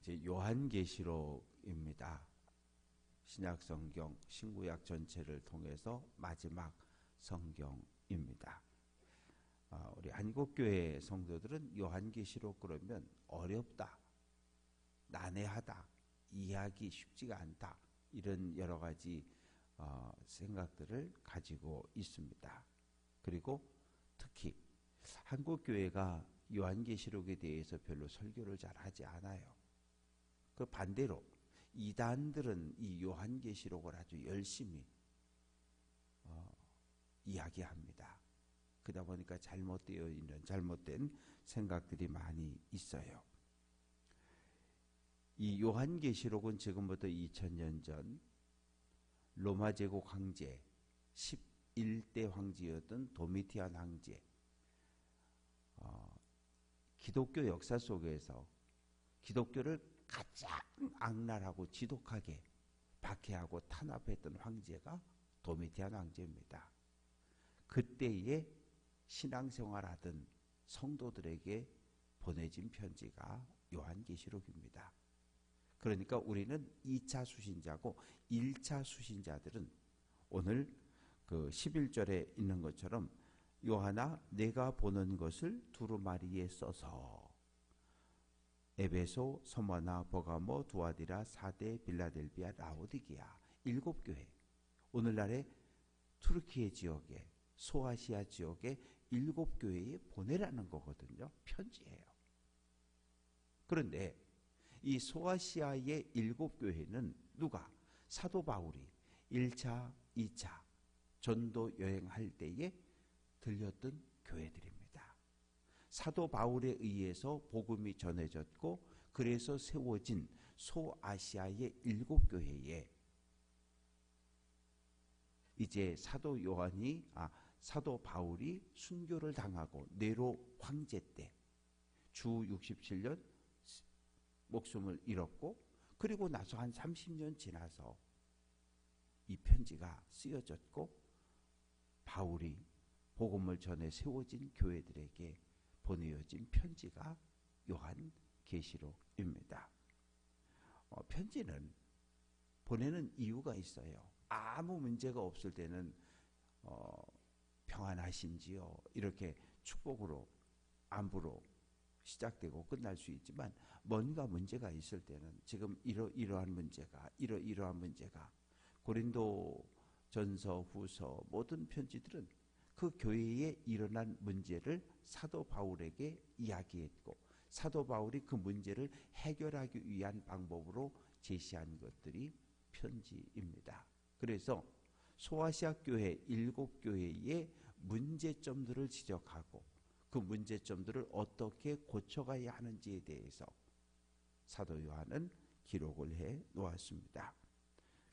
이제 요한계시록입니다. 신약성경, 신구약 전체를 통해서 마지막 성경입니다. 우리 한국교회 성도들은 요한계시록 그러면 어렵다, 난해하다, 이해하기 쉽지가 않다, 이런 여러 가지 생각들을 가지고 있습니다. 그리고 특히 한국교회가 요한계시록에 대해서 별로 설교를 잘 하지 않아요. 그 반대로 이단들은 이 요한계시록을 아주 열심히 이야기합니다. 그러다 보니까 잘못되어 있는 잘못된 생각들이 많이 있어요. 이 요한계시록은 지금부터 2000년 전 로마 제국 황제 11대 황제였던 도미티안 황제, 기독교 역사 속에서 기독교를 가장 악랄하고 지독하게 박해하고 탄압했던 황제가 도미티안 황제입니다. 그때에 신앙생활하던 성도들에게 보내진 편지가 요한계시록입니다. 그러니까 우리는 2차 수신자고 1차 수신자들은 오늘 그 11절에 있는 것처럼 요한아 내가 보는 것을 두루마리에 써서 에베소, 서머나, 버가모, 두아디라, 사데, 빌라델비아, 라오디게아 7교회, 오늘날의 투르키예 지역에 소아시아 지역의 7교회에 보내라는 거거든요. 편지예요. 그런데 이 소아시아의 7교회는 누가? 사도 바울이 1차, 2차 전도 여행할 때에 들렸던 교회들입니다. 사도 바울에 의해서 복음이 전해졌고 그래서 세워진 소아시아의 7교회에 이제 사도 바울이 순교를 당하고 네로 황제 때 주 67년 목숨을 잃었고 그리고 나서 한 30년 지나서 이 편지가 쓰여졌고 바울이 복음을 전해 세워진 교회들에게 보내어진 편지가 요한계시록입니다. 편지는 보내는 이유가 있어요. 아무 문제가 없을 때는 평안하신지요 이렇게 축복으로 안부로 시작되고 끝날 수 있지만 뭔가 문제가 있을 때는 지금 이러한 문제가 이러한 문제가 고린도 전서 후서 모든 편지들은 그 교회에 일어난 문제를 사도 바울에게 이야기했고 사도 바울이 그 문제를 해결하기 위한 방법으로 제시한 것들이 편지입니다. 그래서 소아시아 교회 7교회의 문제점들을 지적하고 그 문제점들을 어떻게 고쳐가야 하는지에 대해서 사도 요한은 기록을 해 놓았습니다.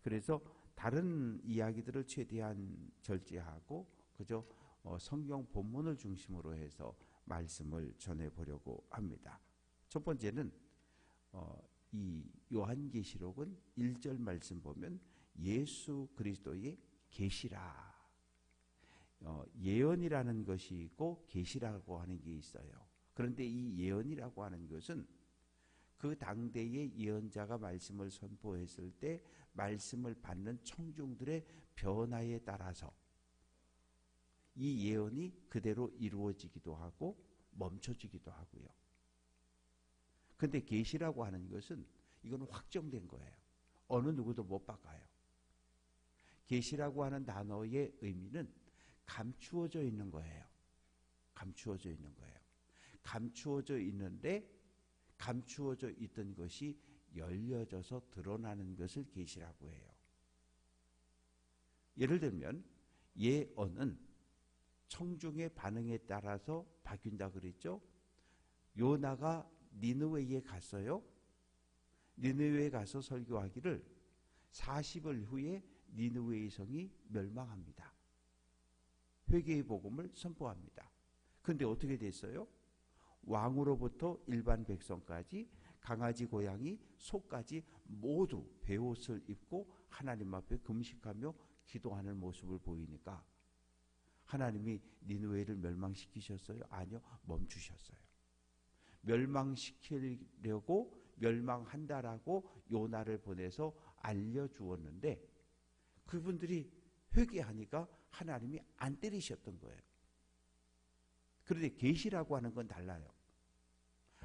그래서 다른 이야기들을 최대한 절제하고 그저 성경 본문을 중심으로 해서 말씀을 전해보려고 합니다. 첫 번째는 이 요한계시록은 1절 말씀 보면 예수 그리스도의 계시라, 예언이라는 것이 있고 계시라고 하는 게 있어요. 그런데 이 예언이라고 하는 것은 그 당대의 예언자가 말씀을 선포했을 때 말씀을 받는 청중들의 변화에 따라서 이 예언이 그대로 이루어지기도 하고 멈춰지기도 하고요. 그런데 계시라고 하는 것은 이건 확정된 거예요. 어느 누구도 못 바꿔요. 계시라고 하는 단어의 의미는 감추어져 있는 거예요. 감추어져 있는 거예요. 감추어져 있는데 감추어져 있던 것이 열려져서 드러나는 것을 계시라고 해요. 예를 들면 예언은 청중의 반응에 따라서 바뀐다 그랬죠. 요나가 니느웨에 갔어요. 니느웨에 가서 설교하기를 40일 후에 니느웨의 성이 멸망합니다. 회개의 복음을 선포합니다. 그런데 어떻게 됐어요? 왕으로부터 일반 백성까지 강아지, 고양이, 소까지 모두 베옷을 입고 하나님 앞에 금식하며 기도하는 모습을 보이니까 하나님이 니느웨를 멸망시키셨어요? 아니요, 멈추셨어요. 멸망시키려고 멸망한다라고 요나를 보내서 알려주었는데 그분들이 회개하니까 하나님이 안 때리셨던 거예요. 그런데 계시라고 하는 건 달라요.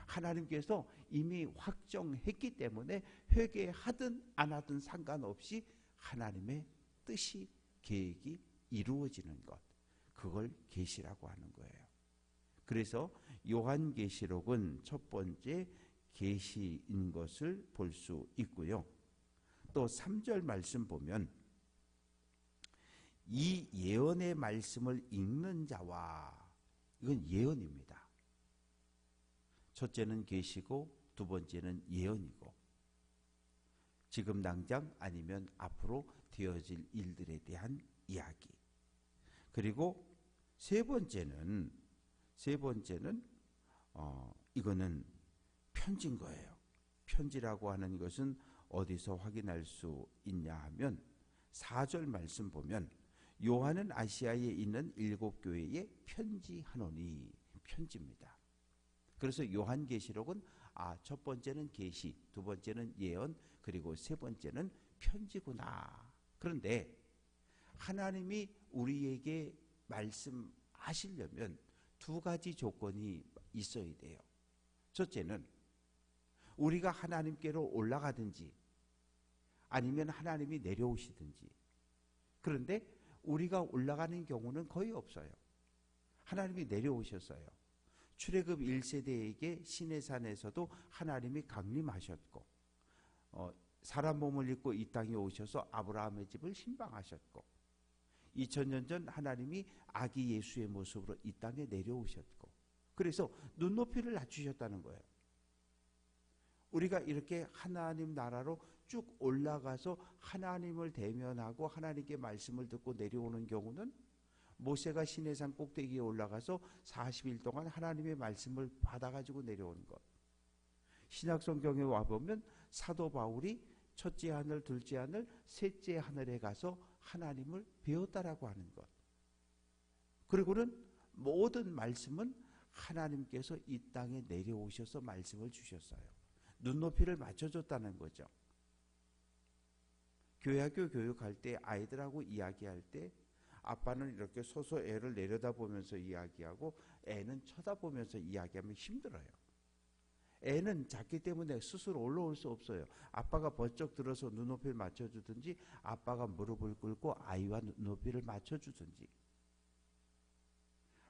하나님께서 이미 확정했기 때문에 회개하든 안 하든 상관없이 하나님의 뜻이 계획이 이루어지는 것, 그걸 계시라고 하는 거예요. 그래서 요한계시록은 첫 번째 계시인 것을 볼 수 있고요. 또 3절 말씀 보면 이 예언의 말씀을 읽는 자와, 이건 예언입니다. 첫째는 계시고 두 번째는 예언이고 지금 당장 아니면 앞으로 되어질 일들에 대한 이야기. 그리고 세 번째는 이거는 편지인 거예요. 편지라고 하는 것은 어디서 확인할 수 있냐 하면 4절 말씀 보면 요한은 아시아에 있는 7교회에 편지하노니, 편지입니다. 그래서 요한계시록은 첫 번째는 계시, 두 번째는 예언, 그리고 세 번째는 편지구나. 그런데 하나님이 우리에게 말씀하시려면 두 가지 조건이 있어야 돼요. 첫째는 우리가 하나님께로 올라가든지 아니면 하나님이 내려오시든지. 그런데 우리가 올라가는 경우는 거의 없어요. 하나님이 내려오셨어요. 출애굽 1세대에게 시내산에서도 하나님이 강림하셨고 사람 몸을 입고 이 땅에 오셔서 아브라함의 집을 신방하셨고 2000년 전 하나님이 아기 예수의 모습으로 이 땅에 내려오셨고 그래서 눈높이를 낮추셨다는 거예요. 우리가 이렇게 하나님 나라로 쭉 올라가서 하나님을 대면하고 하나님께 말씀을 듣고 내려오는 경우는 모세가 시내산 꼭대기에 올라가서 40일 동안 하나님의 말씀을 받아가지고 내려오는 것. 신약성경에 와보면 사도 바울이 첫째 하늘, 둘째 하늘, 셋째 하늘에 가서 하나님을 배웠다라고 하는 것. 그리고는 모든 말씀은 하나님께서 이 땅에 내려오셔서 말씀을 주셨어요. 눈높이를 맞춰줬다는 거죠. 교회학교 교육할 때 아이들하고 이야기할 때 아빠는 이렇게 서서 애를 내려다보면서 이야기하고 애는 쳐다보면서 이야기하면 힘들어요. 애는 작기 때문에 스스로 올라올 수 없어요. 아빠가 번쩍 들어서 눈높이를 맞춰주든지 아빠가 무릎을 꿇고 아이와 눈높이를 맞춰주든지.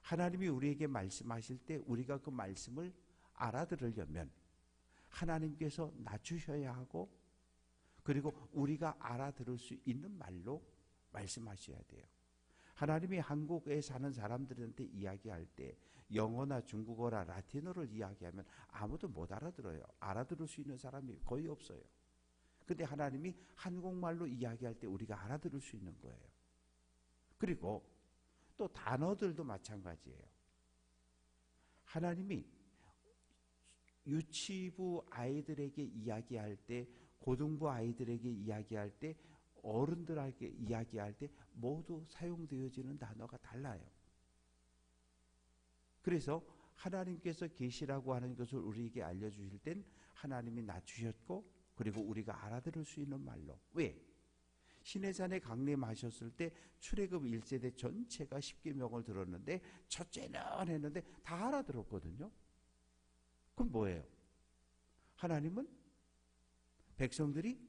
하나님이 우리에게 말씀하실 때 우리가 그 말씀을 알아들으려면 하나님께서 낮추셔야 하고 그리고 우리가 알아들을 수 있는 말로 말씀하셔야 돼요. 하나님이 한국에 사는 사람들한테 이야기할 때 영어나 중국어나 라틴어를 이야기하면 아무도 못 알아들어요. 알아들을 수 있는 사람이 거의 없어요. 근데 하나님이 한국말로 이야기할 때 우리가 알아들을 수 있는 거예요. 그리고 또 단어들도 마찬가지예요. 하나님이 유치부 아이들에게 이야기할 때, 고등부 아이들에게 이야기할 때, 어른들에게 이야기할 때 모두 사용되어지는 단어가 달라요. 그래서 하나님께서 계시라고 하는 것을 우리에게 알려주실 땐 하나님이 낮추셨고 그리고 우리가 알아들을 수 있는 말로. 왜? 시내산에 강림하셨을 때 출애굽 1세대 전체가 십계명을 들었는데 첫째는 했는데 다 알아들었거든요. 그럼 뭐예요? 하나님은 백성들이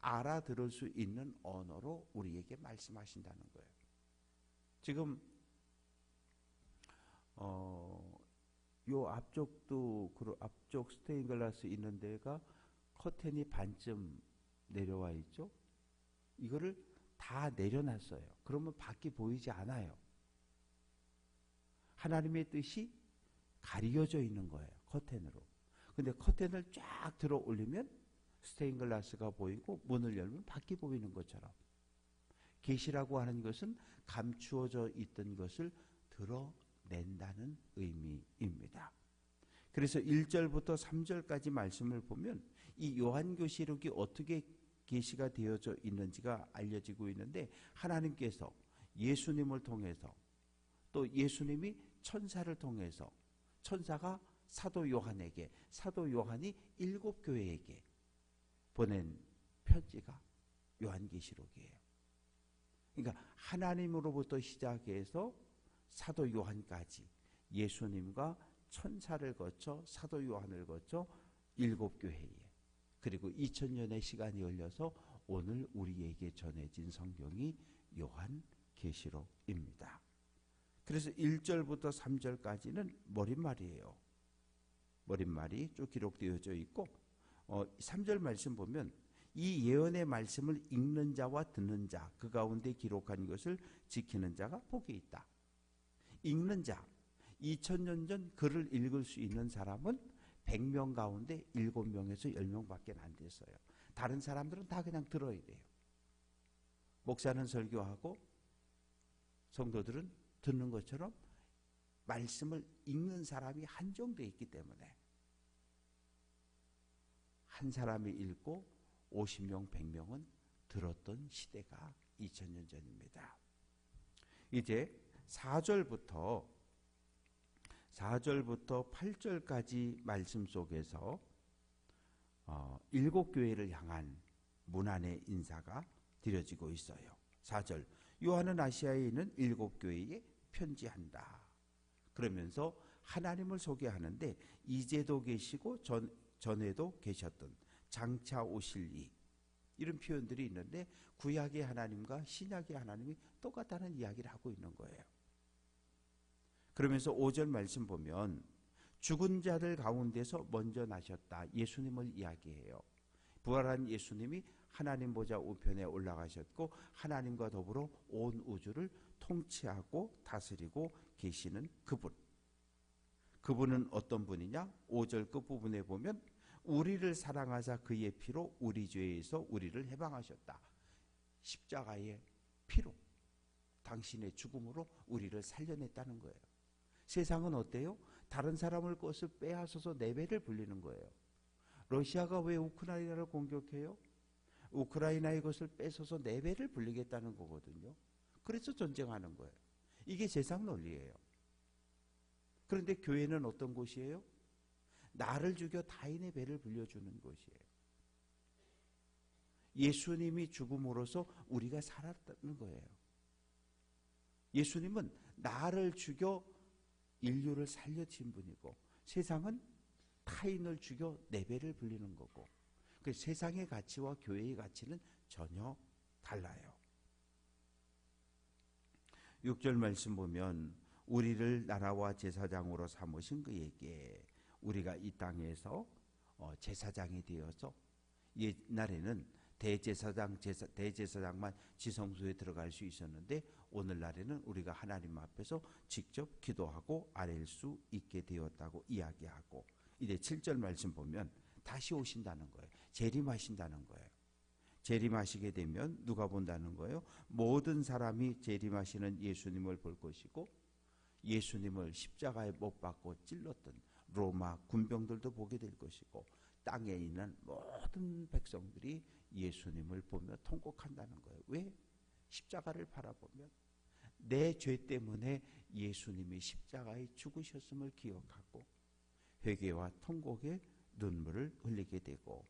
알아들을 수 있는 언어로 우리에게 말씀하신다는 거예요. 지금 요 앞쪽도 앞쪽 스테인글라스 있는 데가 커튼이 반쯤 내려와 있죠. 이거를 다 내려놨어요. 그러면 밖이 보이지 않아요. 하나님의 뜻이 가려져 있는 거예요. 커튼으로. 근데 커튼을 쫙 들어 올리면 스테인글라스가 보이고 문을 열면 밖이 보이는 것처럼 계시라고 하는 것은 감추어져 있던 것을 드러낸다는 의미입니다. 그래서 1절부터 3절까지 말씀을 보면 이 요한계시록이 어떻게 계시가 되어져 있는지가 알려지고 있는데 하나님께서 예수님을 통해서 또 예수님이 천사를 통해서 천사가 사도 요한에게, 사도 요한이 7교회에게 보낸 편지가 요한계시록이에요. 그러니까 하나님으로부터 시작해서 사도 요한까지 예수님과 천사를 거쳐 사도 요한을 거쳐 7교회에, 그리고 2000년의 시간이 흘려서 오늘 우리에게 전해진 성경이 요한계시록입니다. 그래서 1절부터 3절까지는 머릿말이에요. 머릿말이 쭉 기록되어져 있고 3절 말씀 보면 이 예언의 말씀을 읽는 자와 듣는 자, 그 가운데 기록한 것을 지키는 자가 복이 있다. 읽는 자, 2000년 전 글을 읽을 수 있는 사람은 100명 가운데 7명에서 10명밖에 안 됐어요. 다른 사람들은 다 그냥 들어야 돼요. 목사는 설교하고 성도들은 듣는 것처럼 말씀을 읽는 사람이 한정되어 있기 때문에 한 사람이 읽고 50명, 100명은 들었던 시대가 2000년 전입니다. 이제 4절부터 8절까지 말씀 속에서 7교회를 향한 문안의 인사가 드려지고 있어요. 4절, 요한은 아시아에 있는 7교회에 편지한다. 그러면서 하나님을 소개하는데 이제도 계시고 전에도 계셨던 장차 오실 이, 이런 표현들이 있는데 구약의 하나님과 신약의 하나님이 똑같다는 이야기를 하고 있는 거예요. 그러면서 5절 말씀 보면 죽은 자들 가운데서 먼저 나셨다. 예수님을 이야기해요. 부활한 예수님이 하나님 보좌 우편에 올라가셨고 하나님과 더불어 온 우주를 통치하고 다스리고 계시는 그분. 그분은 어떤 분이냐? 5절 끝부분에 보면 우리를 사랑하사 그의 피로 우리 죄에서 우리를 해방하셨다. 십자가의 피로, 당신의 죽음으로 우리를 살려냈다는 거예요. 세상은 어때요? 다른 사람을 것을 빼앗아서 내 배를 불리는 거예요. 러시아가 왜 우크라이나를 공격해요? 우크라이나의 것을 뺏어서 내 배를 불리겠다는 거거든요. 그래서 전쟁하는 거예요. 이게 세상 논리예요. 그런데 교회는 어떤 곳이에요? 나를 죽여 타인의 배를 불려주는 곳이에요. 예수님이 죽음으로써 우리가 살았다는 거예요. 예수님은 나를 죽여 인류를 살려친 분이고 세상은 타인을 죽여 내 배를 불리는 거고, 그 세상의 가치와 교회의 가치는 전혀 달라요. 6절 말씀 보면 우리를 나라와 제사장으로 삼으신 그에게, 우리가 이 땅에서 제사장이 되어서, 옛날에는 대제사장만 지성소에 들어갈 수 있었는데 오늘날에는 우리가 하나님 앞에서 직접 기도하고 아랠 수 있게 되었다고 이야기하고, 이제 7절 말씀 보면 다시 오신다는 거예요. 재림하신다는 거예요. 재림하시게 되면 누가 본다는 거예요? 모든 사람이 재림하시는 예수님을 볼 것이고, 예수님을 십자가에 못 박고 찔렀던 로마 군병들도 보게 될 것이고, 땅에 있는 모든 백성들이 예수님을 보며 통곡한다는 거예요. 왜? 십자가를 바라보면 내 죄 때문에 예수님이 십자가에 죽으셨음을 기억하고 회개와 통곡의 눈물을 흘리게 되고,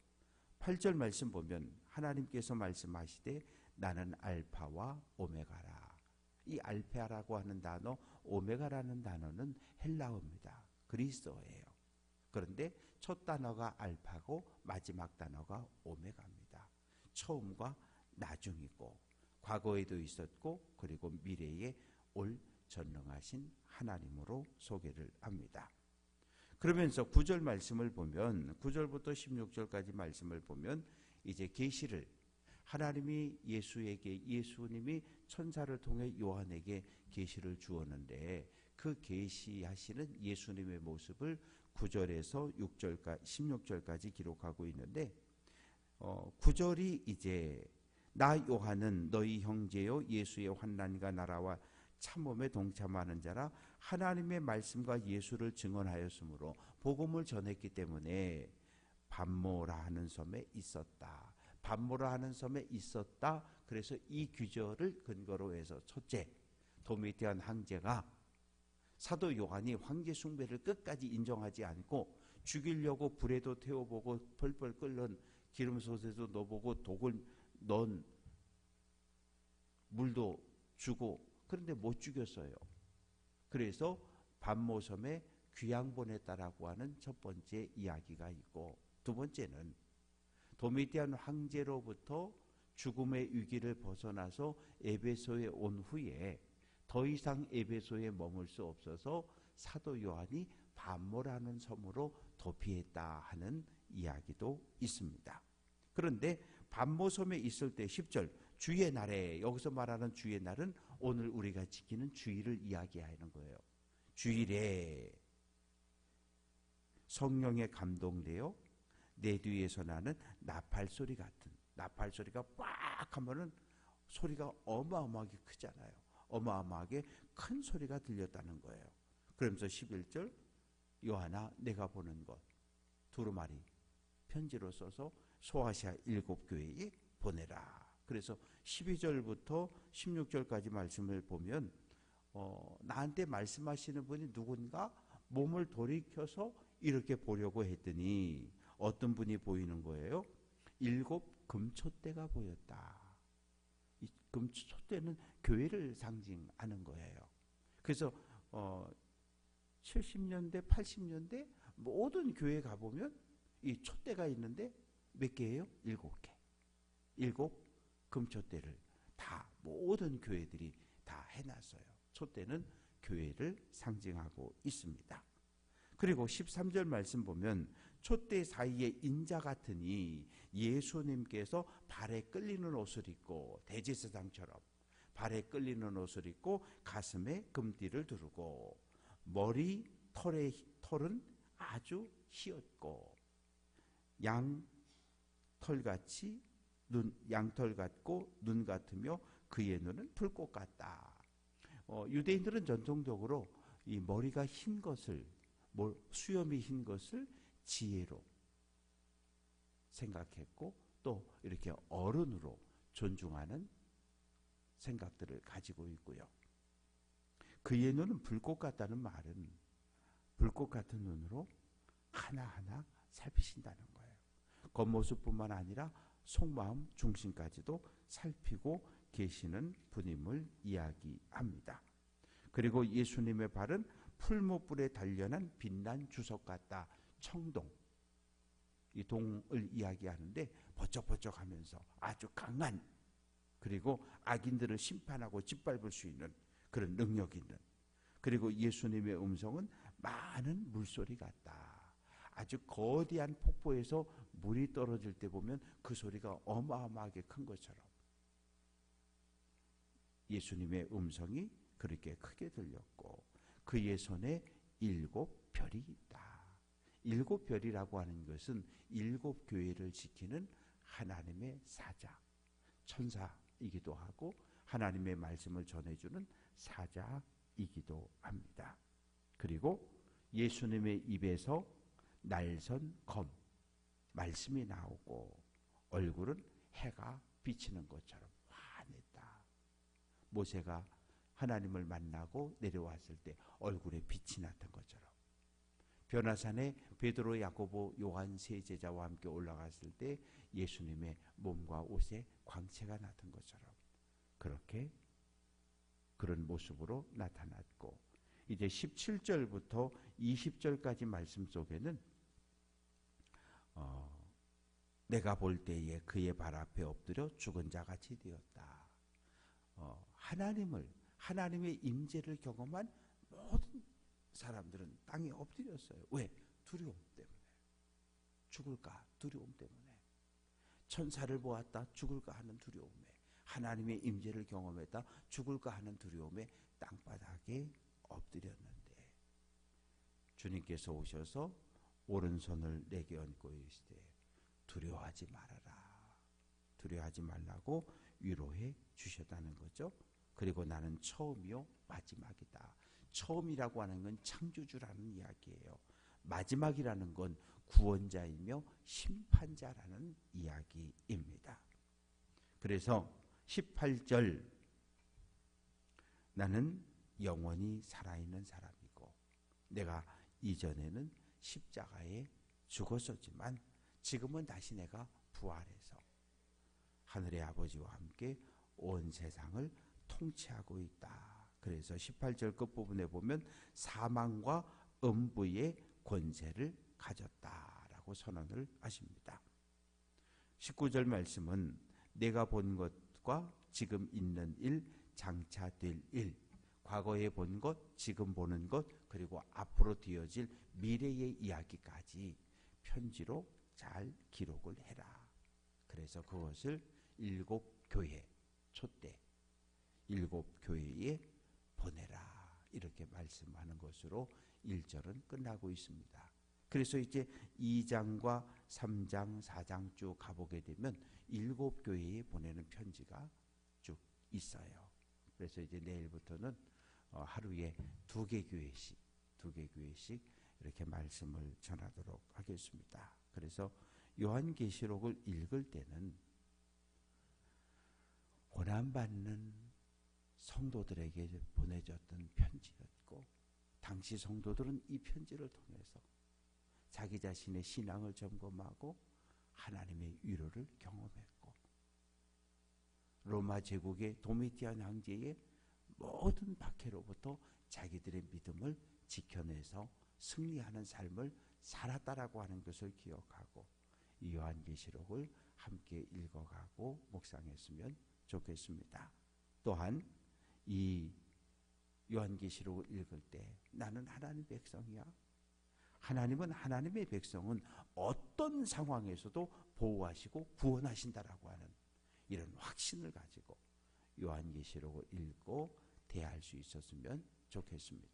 8절 말씀 보면 하나님께서 말씀하시되 나는 알파와 오메가라. 이 알파라고 하는 단어, 오메가라는 단어는 헬라어입니다. 그리스어예요. 그런데 첫 단어가 알파고 마지막 단어가 오메가입니다. 처음과 나중이고 과거에도 있었고 그리고 미래에 올 전능하신 하나님으로 소개를 합니다. 그러면서 9절 말씀을 보면 9절부터 16절까지 말씀을 보면 이제 계시를 하나님이 예수님이 천사를 통해 요한에게 계시를 주었는데 그 계시하시는 예수님의 모습을 9절에서 16절까지 기록하고 있는데 9절이 이제 나 요한은 너희 형제요 예수의 환난과 나라와 참음에 동참하는 자라 하나님의 말씀과 예수를 증언하였으므로 복음을 전했기 때문에 밤모라 하는 섬에 있었다. 밤모라 하는 섬에 있었다. 그래서 이 규절을 근거로 해서 첫째, 도미티안 황제가 사도 요한이 황제 숭배를 끝까지 인정하지 않고 죽이려고 불에도 태워보고 펄펄 끓는 기름솥에도 넣어보고 독을 넣은 물도 주고 그런데 못 죽였어요. 그래서 반모섬에 귀양 보냈다라고 하는 첫 번째 이야기가 있고, 두 번째는 도미디안 황제로부터 죽음의 위기를 벗어나서 에베소에 온 후에 더 이상 에베소에 머물 수 없어서 사도 요한이 반모라는 섬으로 도피했다 하는 이야기도 있습니다. 그런데 반모섬에 있을 때 10절 주의 날에, 여기서 말하는 주의 날은 오늘 우리가 지키는 주일을 이야기하는 거예요. 주일에 성령에 감동되어 내 뒤에서 나는 나팔 소리 같은, 나팔 소리가 빡 하면은 소리가 어마어마하게 크잖아요. 어마어마하게 큰 소리가 들렸다는 거예요. 그러면서 11절 요한아 내가 보는 것 두루마리 편지로 써서 소아시아 7교회에 보내라. 그래서 12절부터 16절까지 말씀을 보면 나한테 말씀하시는 분이 누군가 몸을 돌이켜서 이렇게 보려고 했더니 어떤 분이 보이는 거예요? 7 금촛대가 보였다. 이 금촛대는 교회를 상징하는 거예요. 그래서 70년대, 80년대 모든 교회 가보면 이 촛대가 있는데 몇 개예요? 7개. 7 금촛대를 다 모든 교회들이 다 해놨어요. 촛대는 교회를 상징하고 있습니다. 그리고 13절 말씀 보면 촛대 사이에 인자 같으니 예수님께서 발에 끌리는 옷을 입고 대제사장처럼 발에 끌리는 옷을 입고 가슴에 금띠를 두르고 머리 털은 아주 희었고 양털 같고 눈 같으며 그의 눈은 불꽃 같다. 유대인들은 전통적으로 이 머리가 흰 것을 수염이 흰 것을 지혜로 생각했고 또 이렇게 어른으로 존중하는 생각들을 가지고 있고요. 그의 눈은 불꽃 같다는 말은 불꽃 같은 눈으로 하나하나 살피신다는 거예요. 겉모습뿐만 아니라 속마음 중심까지도 살피고 계시는 분임을 이야기합니다. 그리고 예수님의 발은 풀무불에 단련한 빛난 주석 같다. 청동, 이 동을 이야기하는데 버쩍버쩍하면서 아주 강한, 그리고 악인들을 심판하고 짓밟을 수 있는 그런 능력 있는, 그리고 예수님의 음성은 많은 물소리 같다. 아주 거대한 폭포에서 물이 떨어질 때 보면 그 소리가 어마어마하게 큰 것처럼 예수님의 음성이 그렇게 크게 들렸고 그의 손에 7 별이 있다. 7 별이라고 하는 것은 7 교회를 지키는 하나님의 사자, 천사이기도 하고 하나님의 말씀을 전해주는 사자이기도 합니다. 그리고 예수님의 입에서 날선 검, 말씀이 나오고 얼굴은 해가 비치는 것처럼 환했다. 모세가 하나님을 만나고 내려왔을 때 얼굴에 빛이 났던 것처럼, 변화산에 베드로, 야고보, 요한 세 제자와 함께 올라갔을 때 예수님의 몸과 옷에 광채가 났던 것처럼 그렇게 그런 모습으로 나타났고, 이제 17절부터 20절까지 말씀 속에는 내가 볼 때에 그의 발 앞에 엎드려 죽은 자 같이 되었다. 하나님의 임재를 경험한 모든 사람들은 땅에 엎드렸어요. 왜? 두려움 때문에. 죽을까 두려움 때문에. 천사를 보았다 죽을까 하는 두려움에, 하나님의 임재를 경험했다 죽을까 하는 두려움에 땅바닥에 엎드렸는데 주님께서 오셔서 오른손을 내게 얹고 이르시되 두려워하지 말아라. 두려워하지 말라고 위로해 주셨다는 거죠. 그리고 나는 처음이요 마지막이다. 처음이라고 하는 건 창조주라는 이야기예요. 마지막이라는 건 구원자이며 심판자라는 이야기입니다. 그래서 18절 나는 영원히 살아있는 사람이고 내가 이전에는 십자가에 죽었었지만 지금은 다시 내가 부활해서 하늘의 아버지와 함께 온 세상을 통치하고 있다. 그래서 18절 끝부분에 보면 사망과 음부의 권세를 가졌다라고 선언을 하십니다. 19절 말씀은 내가 본 것과 지금 있는 일, 장차 될 일, 과거에 본 것, 지금 보는 것, 그리고 앞으로 되어질 미래의 이야기까지 편지로 잘 기록을 해라. 그래서 그것을 7교회, 촛대 7교회에 보내라. 이렇게 말씀하는 것으로 1절은 끝나고 있습니다. 그래서 이제 2장과 3장, 4장 쭉 가보게 되면 7교회에 보내는 편지가 쭉 있어요. 그래서 이제 내일부터는 하루에 2개 교회씩 이렇게 말씀을 전하도록 하겠습니다. 그래서 요한계시록을 읽을 때는 고난받는 성도들에게 보내졌던 편지였고, 당시 성도들은 이 편지를 통해서 자기 자신의 신앙을 점검하고 하나님의 위로를 경험했고, 로마 제국의 도미티안 황제의 모든 박해로부터 자기들의 믿음을 지켜내서 승리하는 삶을 살았다라고 하는 것을 기억하고 이 요한계시록을 함께 읽어가고 묵상했으면 좋겠습니다. 또한 이 요한계시록을 읽을 때 나는 하나님의 백성이야. 하나님은 하나님의 백성은 어떤 상황에서도 보호하시고 구원하신다라고 하는 이런 확신을 가지고 요한계시록을 읽고 대할 수 있었으면 좋겠습니다.